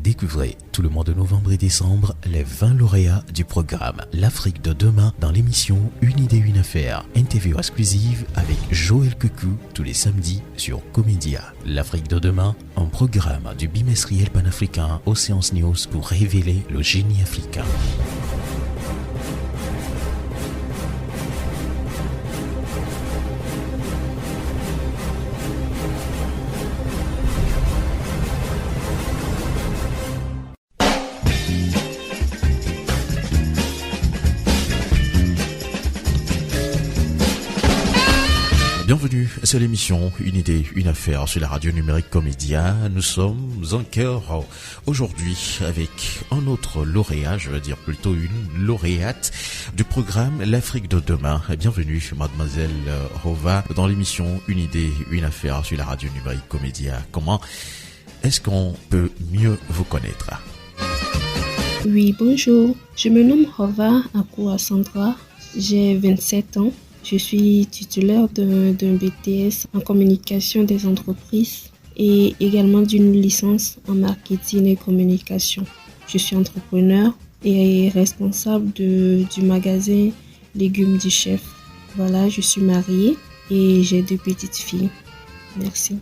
Découvrez tout le mois de novembre et décembre les 20 lauréats du programme L'Afrique de demain dans l'émission Une idée, une affaire. Interview exclusive avec Joël Coucou tous les samedis sur Comédia. L'Afrique de demain, un programme du bimestriel panafricain Océance News pour révéler le génie africain. Bienvenue sur l'émission Une idée, une affaire sur la radio numérique Comédia. Nous sommes en cœur aujourd'hui avec un autre lauréat, je veux dire plutôt une lauréate du programme L'Afrique de demain. Bienvenue mademoiselle Hova dans l'émission Une idée, une affaire sur la radio numérique Comédia. Comment est-ce qu'on peut mieux vous connaître? Oui, bonjour. Je me nomme Hova Akoua Sandra. J'ai 27 ans. Je suis titulaire d'un BTS en communication des entreprises et également d'une licence en marketing et communication. Je suis entrepreneur et responsable du magasin Légumes du Chef. Voilà, je suis mariée et j'ai 2 petites filles. Merci.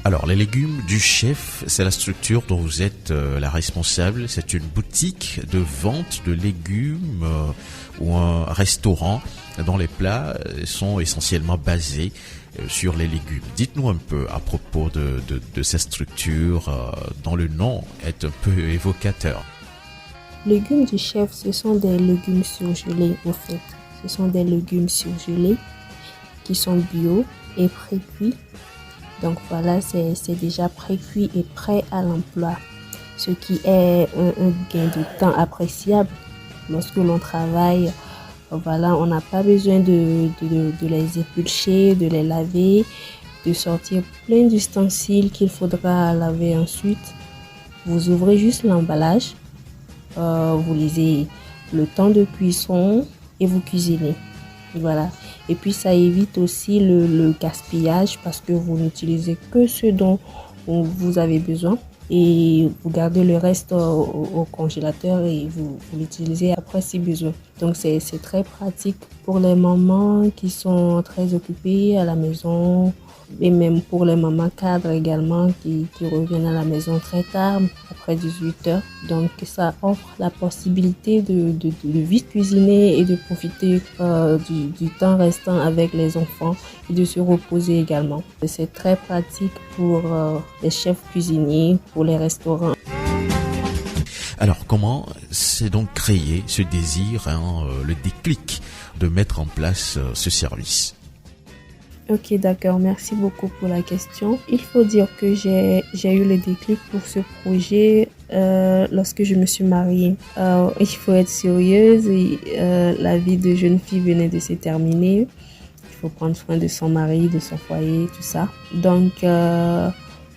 Alors, les légumes du chef, c'est la structure dont vous êtes la responsable. C'est une boutique de vente de légumes ou un restaurant dont les plats sont essentiellement basés sur les légumes. Dites-nous un peu à propos de cette structure dont le nom est un peu évocateur. Légumes du chef, ce sont des légumes surgelés au fait. Ce sont des légumes surgelés qui sont bio et pré-cuits. Donc voilà, c'est déjà pré-cuit et prêt à l'emploi, ce qui est un gain de temps appréciable lorsque l'on travaille. Voilà, on n'a pas besoin de les éplucher, de les laver, de sortir plein d'ustensiles qu'il faudra laver ensuite. Vous ouvrez juste l'emballage, vous lisez le temps de cuisson et vous cuisinez. Voilà. Et puis ça évite aussi le gaspillage parce que vous n'utilisez que ce dont vous avez besoin et vous gardez le reste au congélateur et vous l'utilisez après si besoin. Donc c'est très pratique pour les mamans qui sont très occupées à la maison et même pour les mamans cadres également qui reviennent à la maison très tard, après 18h. Donc ça offre la possibilité de vite cuisiner et de profiter du temps restant avec les enfants et de se reposer également. C'est très pratique pour les chefs cuisiniers, pour les restaurants. Alors, comment s'est donc créé ce désir, le déclic de mettre en place ce service? Ok, d'accord. Merci beaucoup pour la question. Il faut dire que j'ai eu le déclic pour ce projet lorsque je me suis mariée. Il faut être sérieuse et la vie de jeune fille venait de se terminer. Il faut prendre soin de son mari, de son foyer, tout ça. Donc,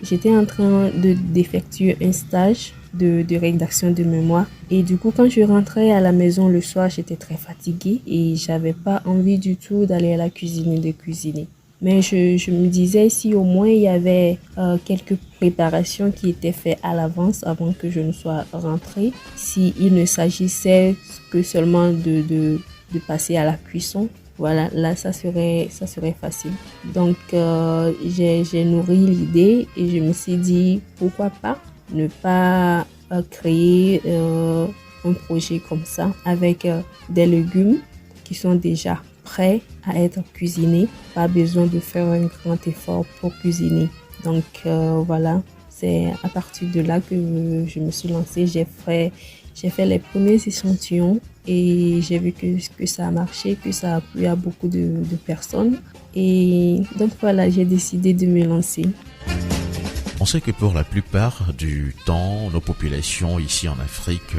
j'étais en train d'effectuer un stage de rédaction de mémoire. Et du coup, quand je rentrais à la maison le soir, j'étais très fatiguée et j'avais pas envie du tout d'aller à la cuisine et de cuisiner. Mais je me disais si au moins il y avait quelques préparations qui étaient faites à l'avance avant que je ne sois rentrée. S'il ne s'agissait que seulement de passer à la cuisson, voilà, là ça serait facile. Donc j'ai nourri l'idée et je me suis dit pourquoi pas ne pas créer un projet comme ça avec des légumes qui sont déjà prêts à être cuisinés. Pas besoin de faire un grand effort pour cuisiner. Donc voilà, c'est à partir de là que je me suis lancée. J'ai fait les premiers échantillons et j'ai vu que ça a marché, que ça a plu à beaucoup de personnes. Et donc voilà, j'ai décidé de me lancer. On sait que pour la plupart du temps, nos populations ici en Afrique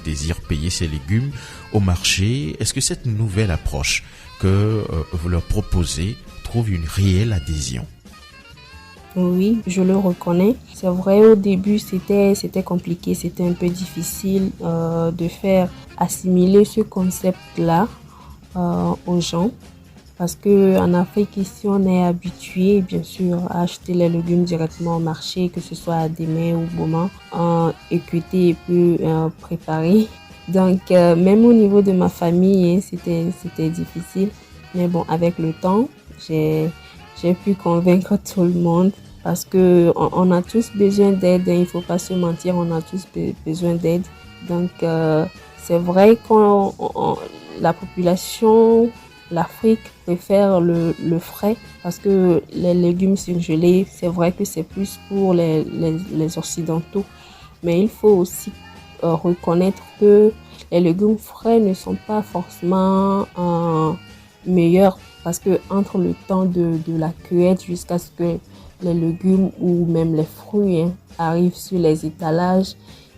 désirent payer ces légumes au marché. Est-ce que cette nouvelle approche que vous leur proposez trouve une réelle adhésion? Oui, je le reconnais. C'est vrai, au début, c'était compliqué, c'était un peu difficile de faire assimiler ce concept-là aux gens. Parce que en Afrique, ici, on est habitué, bien sûr, à acheter les légumes directement au marché, que ce soit à Démé ou Boma, équité et puis préparé. Donc, même au niveau de ma famille, hein, c'était difficile. Mais bon, avec le temps, j'ai pu convaincre tout le monde parce que on a tous besoin d'aide. Hein, il faut pas se mentir, on a tous besoin d'aide. Donc, c'est vrai que la population, l'Afrique préfère le frais parce que les légumes surgelés, c'est vrai que c'est plus pour les Occidentaux. Mais il faut aussi reconnaître que les légumes frais ne sont pas forcément meilleurs parce que entre le temps de la cueillette jusqu'à ce que les légumes ou même les fruits arrivent sur les étalages,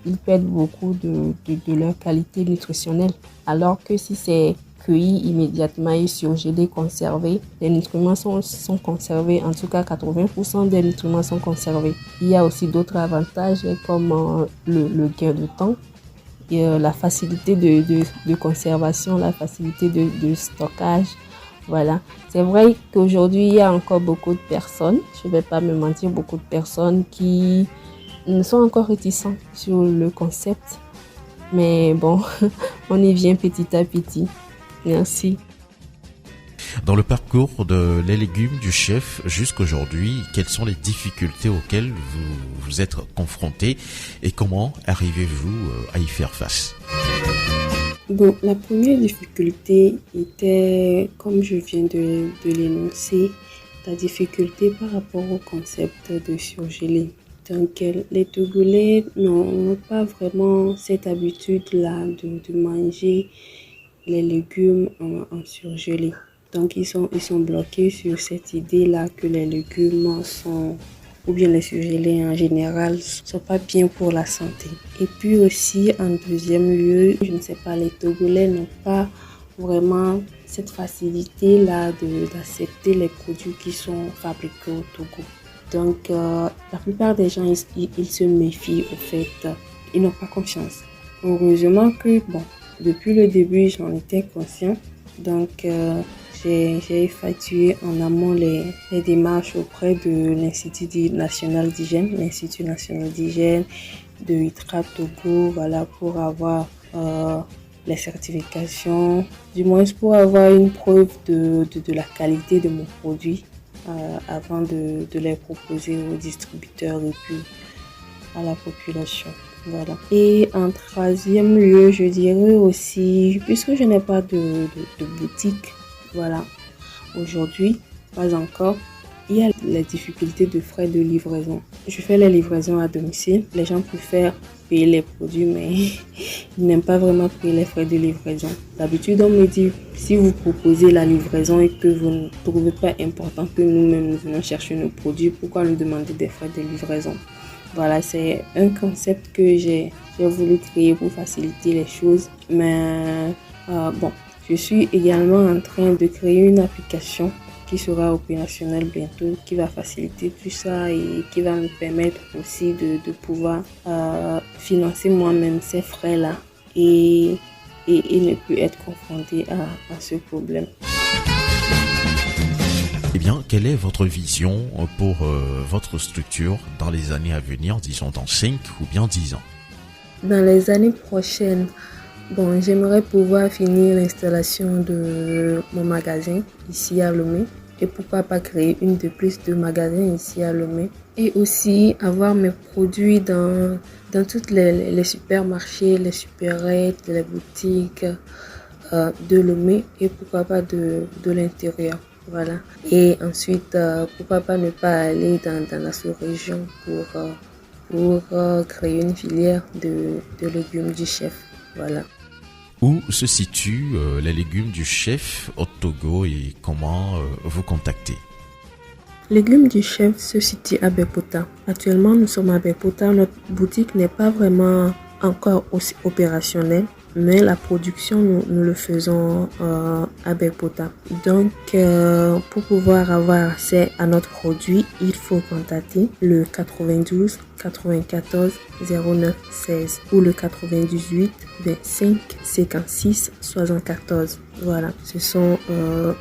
ils perdent beaucoup de leur qualité nutritionnelle. Alors que si c'est cueilli immédiatement et surgelé, conservé, les nutriments sont conservés. En tout cas, 80% des nutriments sont conservés. Il y a aussi d'autres avantages comme le gain de temps et la facilité de conservation, la facilité de stockage. Voilà. C'est vrai qu'aujourd'hui, il y a encore beaucoup de personnes, je ne vais pas me mentir, beaucoup de personnes qui sont encore réticents sur le concept. Mais bon, on y vient petit à petit. Merci. Dans le parcours de les légumes du chef jusqu'aujourd'hui, quelles sont les difficultés auxquelles vous êtes confrontés et comment arrivez-vous à y faire face? Bon, la première difficulté était, comme je viens de l'énoncer, la difficulté par rapport au concept de surgelé. Donc, les Togolais n'ont pas vraiment cette habitude-là de manger les légumes en surgelé. Donc, ils sont bloqués sur cette idée-là que les légumes sont, ou bien les surgelés en général, sont pas bien pour la santé. Et puis aussi, en deuxième lieu, je ne sais pas, les Togolais n'ont pas vraiment cette facilité-là d'accepter les produits qui sont fabriqués au Togo. Donc, la plupart des gens, ils se méfient au fait, ils n'ont pas confiance. Heureusement que, bon, depuis le début, j'en étais conscient. Donc, j'ai effectué en amont les démarches auprès de l'Institut national d'hygiène, de ITRA Togo, voilà, pour avoir les certifications, du moins pour avoir une preuve de la qualité de mon produit avant de les proposer aux distributeurs et puis à la population. Voilà. Et en troisième lieu, je dirais aussi, puisque je n'ai pas de boutique, voilà, aujourd'hui, pas encore, il y a les difficultés de frais de livraison. Je fais les livraisons à domicile. Les gens préfèrent payer les produits, mais ils n'aiment pas vraiment payer les frais de livraison. D'habitude, on me dit, si vous proposez la livraison et que vous ne trouvez pas important que nous-mêmes nous venons chercher nos produits, pourquoi nous demander des frais de livraison? Voilà, c'est un concept que j'ai voulu créer pour faciliter les choses. Mais bon, je suis également en train de créer une application qui sera opérationnelle bientôt, qui va faciliter tout ça et qui va me permettre aussi de pouvoir financer moi-même ces frais-là et ne plus être confronté à ce problème. Eh bien, quelle est votre vision pour votre structure dans les années à venir, disons dans 5 ou bien 10 ans? Dans les années prochaines, bon, j'aimerais pouvoir finir l'installation de mon magasin ici à Lomé et pourquoi pas créer une de plus de magasins ici à Lomé et aussi avoir mes produits dans toutes les supermarchés, les supérettes, les boutiques de Lomé et pourquoi pas de l'intérieur. Voilà. Et ensuite, pourquoi pas ne pas aller dans la sous-région pour créer une filière de légumes du chef. Voilà. Où se situent les légumes du chef au Togo et comment vous contacter? Légumes du chef se situe à Bepota. Actuellement, nous sommes à Bepota. Notre boutique n'est pas vraiment encore aussi opérationnelle, mais la production, nous le faisons à Bepota. Donc, pour pouvoir avoir accès à notre produit, il faut contacter le 92 94 09 16 ou le 98 25 56 74. Voilà, ce sont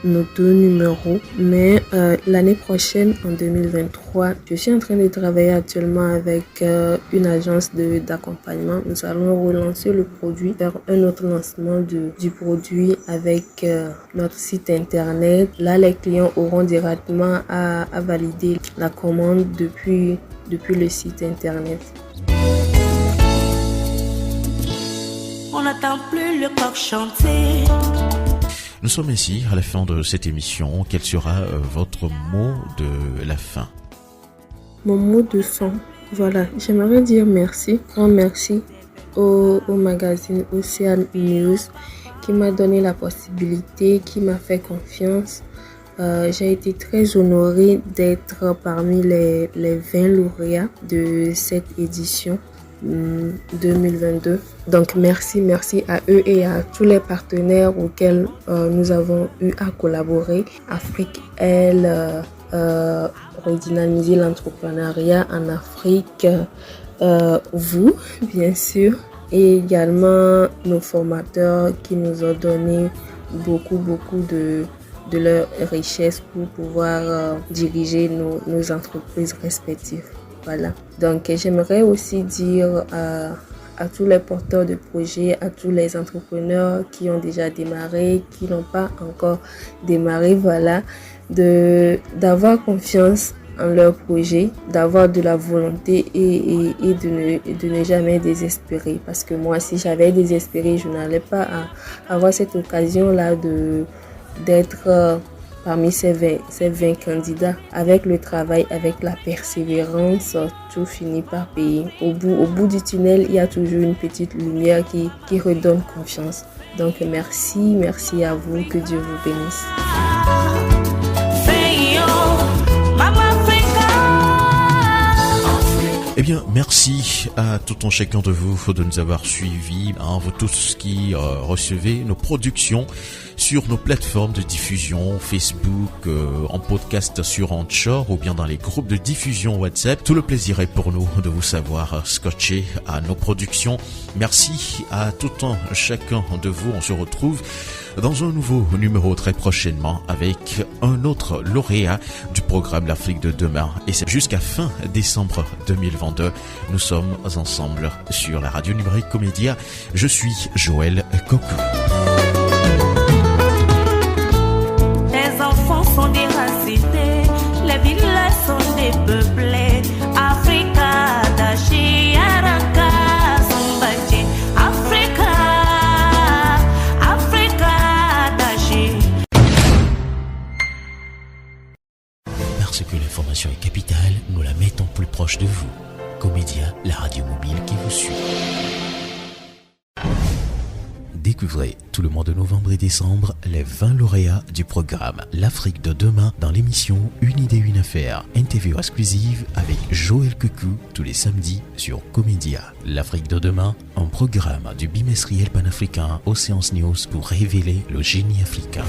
nos 2 numéros. Mais l'année prochaine, en 2023, je suis en train de travailler actuellement avec une agence d'accompagnement. Nous allons relancer le produit, faire un autre lancement du produit avec notre site internet. Là, les clients auront directement à valider la commande depuis le site internet. On n'attend plus le coq chanter. Nous sommes ici à la fin de cette émission. Quel sera votre mot de la fin? Mon mot de fin, voilà, j'aimerais dire merci, grand merci au magazine Ocean News qui m'a donné la possibilité, qui m'a fait confiance. J'ai été très honorée d'être parmi les 20 lauréats de cette édition 2022. Donc merci à eux et à tous les partenaires auxquels nous avons eu à collaborer. Afrique, redynamiser l'entrepreneuriat en Afrique, vous, bien sûr, et également nos formateurs qui nous ont donné beaucoup de leur richesse pour pouvoir diriger nos entreprises respectives. Voilà. Donc, j'aimerais aussi dire à tous les porteurs de projets, à tous les entrepreneurs qui ont déjà démarré, qui n'ont pas encore démarré, voilà, d'avoir confiance en leur projet, d'avoir de la volonté et de ne jamais désespérer. Parce que moi, si j'avais désespéré, je n'allais pas avoir cette occasion-là d'être parmi ces 20 candidats. Avec le travail, avec la persévérance, tout finit par payer. Au bout du tunnel, il y a toujours une petite lumière qui redonne confiance. Donc merci à vous, que Dieu vous bénisse. Eh bien, merci à tout un chacun de vous de nous avoir suivis, vous tous qui recevez nos productions sur nos plateformes de diffusion, Facebook, en podcast sur Anchor ou bien dans les groupes de diffusion WhatsApp. Tout le plaisir est pour nous de vous savoir scotcher à nos productions. Merci à tout un chacun de vous. On se retrouve dans un nouveau numéro très prochainement avec un autre lauréat du programme L'Afrique de demain. Et c'est jusqu'à fin décembre 2022. Nous sommes ensemble sur la radio numérique Comédia. Je suis Joël Kokou. Les enfants sont déracinés, les villages sont dépeuplés. Africa, Dashi, Araka, Zumbaji. Africa, Dashi. Parce que l'information est capitale, nous la mettons plus proche de vous. Comédia, la radio mobile qui vous suit. Découvrez tout le mois de novembre et décembre les 20 lauréats du programme L'Afrique de demain dans l'émission Une idée, une affaire. Interview exclusive avec Joël Kokou tous les samedis sur Comédia. L'Afrique de demain, un programme du bimestriel panafricain Ocean News pour révéler le génie africain.